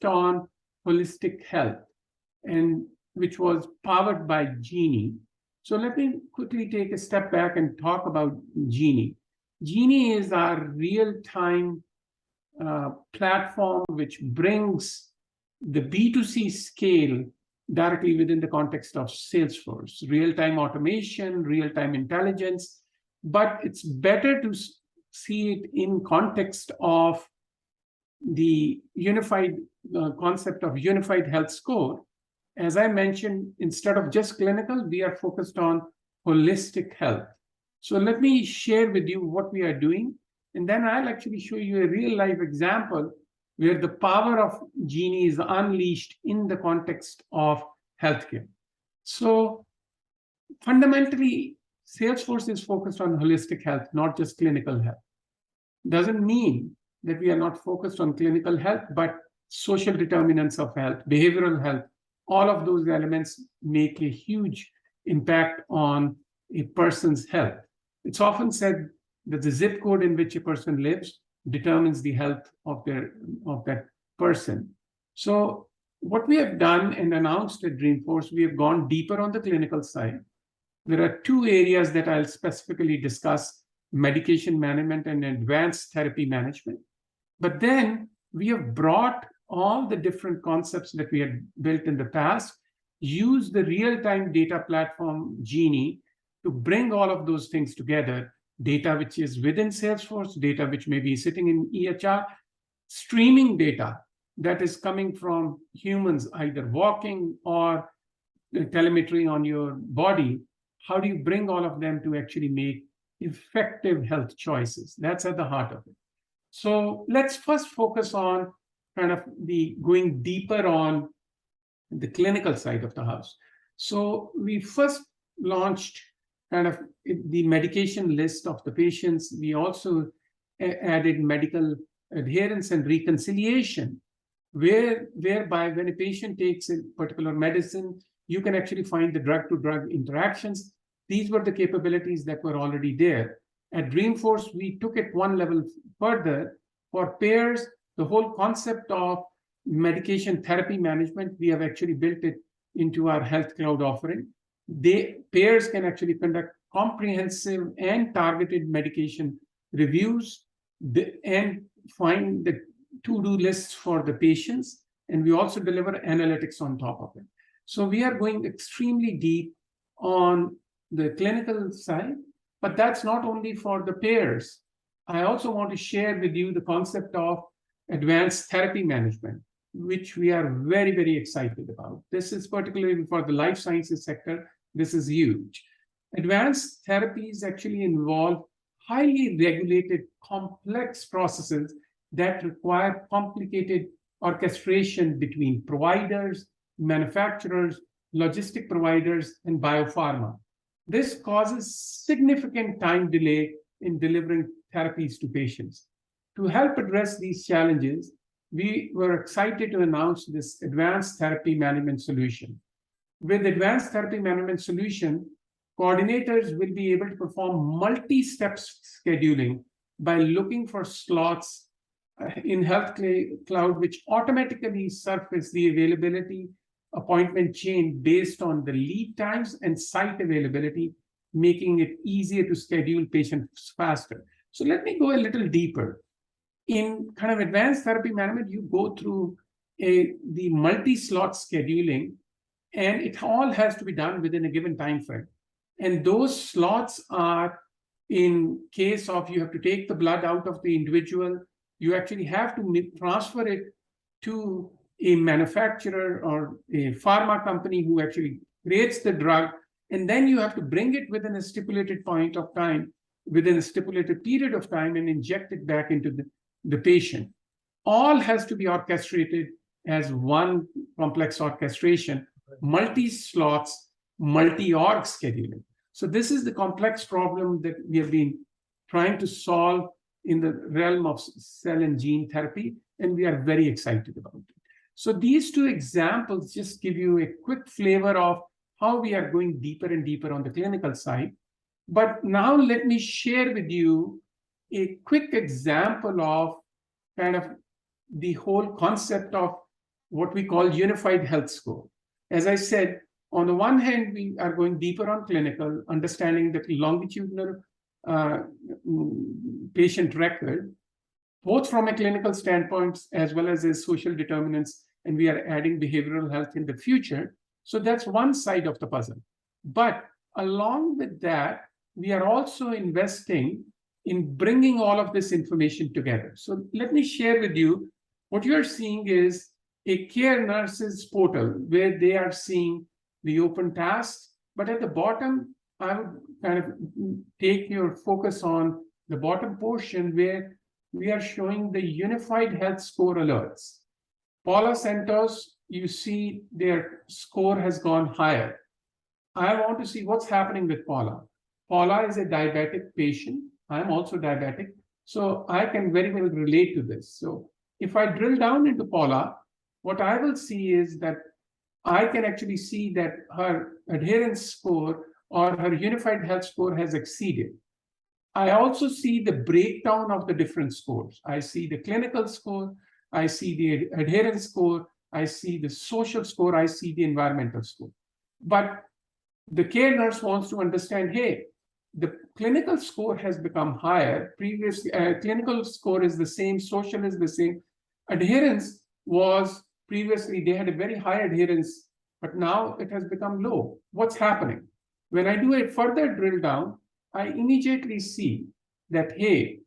on holistic health, and which was powered by Genie. So let me quickly take a step back and talk about Genie. Genie is our real-time platform which brings the B2C scale directly within the context of Salesforce, real-time automation, real-time intelligence. But it's better to see it in context of the unified concept of unified health score. As I mentioned, instead of just clinical, we are focused on holistic health. So let me share with you what we are doing, and then I'll actually show you a real life example where the power of Genie is unleashed in the context of healthcare. So fundamentally, Salesforce is focused on holistic health, not just clinical health. Doesn't mean that we are not focused on clinical health, but social determinants of health, behavioral health, all of those elements make a huge impact on a person's health. It's often said that the zip code in which a person lives determines the health of that person. So what we have done and announced at Dreamforce, we have gone deeper on the clinical side. There are two areas that I'll specifically discuss: medication management and advanced therapy management. But then we have brought all the different concepts that we had built in the past, use the real-time data platform Genie to bring all of those things together, data which is within Salesforce, data which may be sitting in EHR, streaming data that is coming from humans, either walking or telemetry on your body. How do you bring all of them to actually make effective health choices? That's at the heart of it. So let's first focus on kind of the going deeper on the clinical side of the house. So we first launched kind of the medication list of the patients. We also added medical adherence and reconciliation, whereby when a patient takes a particular medicine, you can actually find the drug-to-drug interactions. These were the capabilities that were already there. At Dreamforce, we took it one level further. For payers, the whole concept of medication therapy management, we have actually built it into our Health Cloud offering. Payers can actually conduct comprehensive and targeted medication reviews and find the to-do lists for the patients. And we also deliver analytics on top of it. So we are going extremely deep on the clinical side, but that's not only for the payers. I also want to share with you the concept of advanced therapy management, which we are very, very excited about. This is particularly for the life sciences sector. This is huge. Advanced therapies actually involve highly regulated, complex processes that require complicated orchestration between providers, manufacturers, logistic providers, and biopharma. This causes significant time delay in delivering therapies to patients. To help address these challenges, we were excited to announce this advanced therapy management solution. With advanced therapy management solution, coordinators will be able to perform multi-step scheduling by looking for slots in Health Cloud, which automatically surface the availability appointment chain based on the lead times and site availability, making it easier to schedule patients faster. So let me go a little deeper. In kind of advanced therapy management, you go through the multi-slot scheduling, and it all has to be done within a given time frame. And those slots are, in case of you have to take the blood out of the individual, you actually have to transfer it to a manufacturer or a pharma company who actually creates the drug, and then you have to bring it within a stipulated point of time, within a stipulated period of time, and inject it back into the patient. All has to be orchestrated as one complex orchestration, multi-slots, multi-org scheduling. So this is the complex problem that we have been trying to solve in the realm of cell and gene therapy, and we are very excited about it. So these two examples just give you a quick flavor of how we are going deeper and deeper on the clinical side. But now let me share with you a quick example of kind of the whole concept of what we call unified health score. As I said, on the one hand, we are going deeper on clinical, understanding the longitudinal patient record, both from a clinical standpoint as well as a social determinants, and we are adding behavioral health in the future. So that's one side of the puzzle. But along with that, we are also investing in bringing all of this information together. So let me share with you, what you're seeing is a care nurses portal where they are seeing the open tasks, but at the bottom, I would kind of take your focus on the bottom portion where we are showing the unified health score alerts. Paula Santos, you see their score has gone higher. I want to see what's happening with Paula. Paula is a diabetic patient. I'm also diabetic, so I can very well relate to this. So if I drill down into Paula, what I will see is that I can actually see that her adherence score or her unified health score has exceeded. I also see the breakdown of the different scores. I see the clinical score, I see the adherence score, I see the social score, I see the environmental score. But the care nurse wants to understand, hey, the clinical score has become higher. Previous clinical score is the same, social is the same. Adherence was previously, they had a very high adherence, but now it has become low. What's happening? When I do a further drill down, I immediately see that, hey,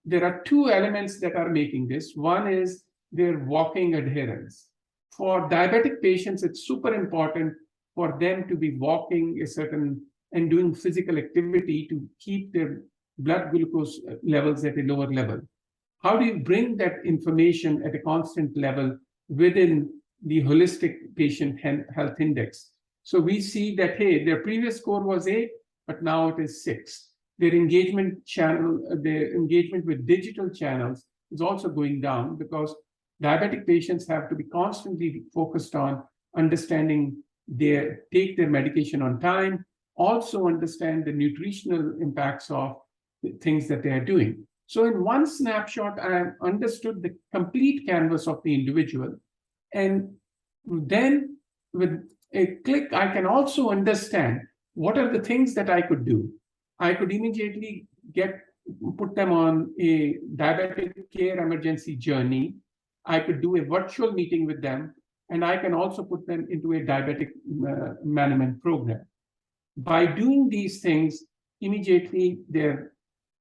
there are two elements that are making this. One is their walking adherence. For diabetic patients, it's super important for them to be walking a certain and doing physical activity to keep their blood glucose levels at a lower level. How do you bring that information at a constant level within the holistic patient health index? So we see that, hey, their previous score was 8, but now it is 6. Their engagement channel, their engagement with digital channels is also going down because diabetic patients have to be constantly focused on understanding take their medication on time, also understand the nutritional impacts of the things that they are doing. So in one snapshot, I have understood the complete canvas of the individual. And then with a click, I can also understand what are the things that I could do. I could immediately put them on a diabetic care emergency journey. I could do a virtual meeting with them, and I can also put them into a diabetic management program. By doing these things, immediately their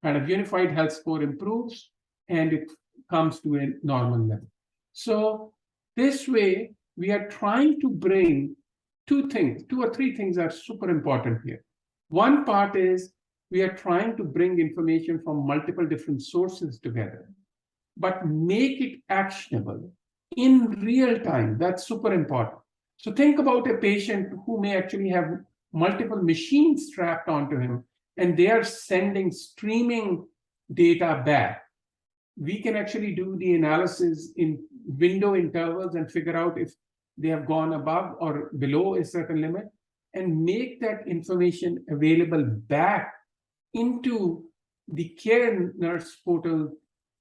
kind of unified health score improves and it comes to a normal level. So this way, we are trying to bring two or three things are super important here. One part is we are trying to bring information from multiple different sources together, but make it actionable in real time. That's super important. So think about a patient who may actually have multiple machines strapped onto him, and they are sending streaming data back. We can actually do the analysis in window intervals and figure out if they have gone above or below a certain limit and make that information available back into the care nurse portal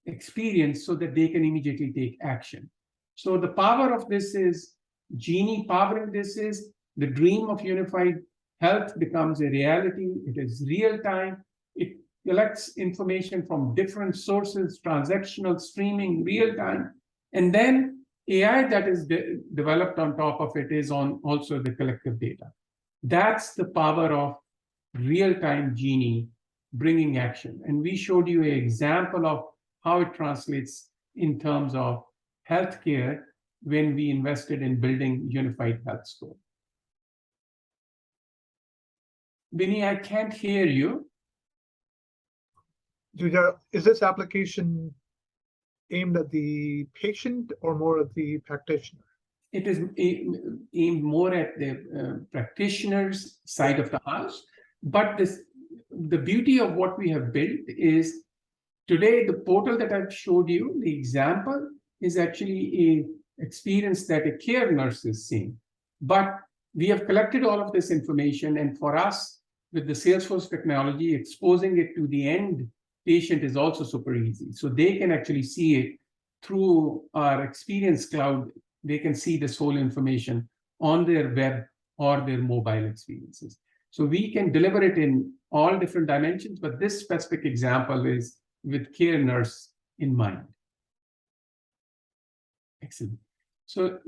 experience so that they can immediately take action. So the power of this is Genie powering this is the dream of unified health becomes a reality. It is real time. It collects information from different sources, transactional, streaming, real time. And then AI that is developed on top of it is on also the collective data. That's the power of real-time Genie bringing action. And we showed you an example of how it translates in terms of healthcare when we invested in building unified health score. Vinny, I can't hear you. Jujhar, is this application aimed at the patient or more at the practitioner? It is aimed more at the practitioner's side of the house. But the beauty of what we have built is today the portal that I've showed you, the example, is actually an experience that a care nurse is seeing. But we have collected all of this information, and for us, with the Salesforce technology, exposing it to the end patient is also super easy. So they can actually see it through our Experience Cloud they can see this whole information on their web or their mobile experiences. So we can deliver it in all different dimensions, but this specific example is with care nurse in mind. Excellent. So